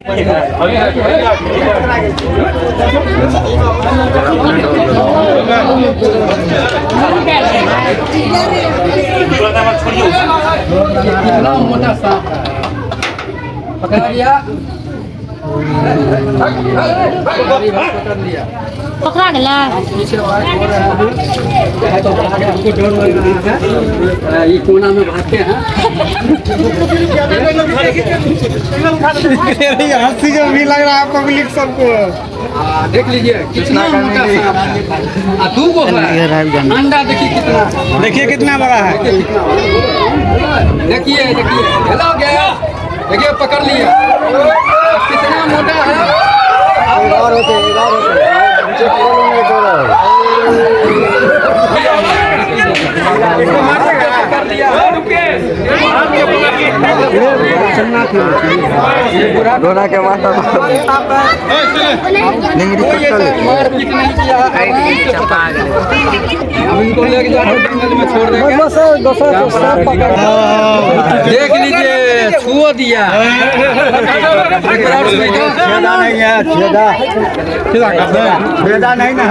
मोटा सांप है, पकड़ लिया, पकड़ लिया, पकड़ा गया। हमको डर लग रहा है, ये कोना में भागते हैं। हंसी जो भी लग रहा है पब्लिक सबको। देख लीजिए कितना मोटा सांप है, दो को है, अंडा देखिए कितना, देखिए कितना बड़ा है। देखिए देखिए हेलो गया, देखिए पकड़ लिया, कितना मोटा है। डोरा के माता मारपीट नहीं किया, अब इनको लेके जाकर जंगल में छोड़ देंगे। देख लीजिए छुओ दिया, छेदा नहीं ना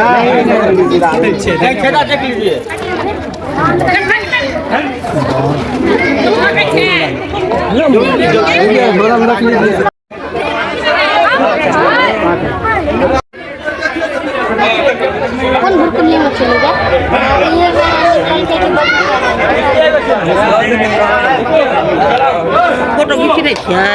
छेदा देख लीजिए। कौन भुरकुली मछली है? फोटो खींच रही है।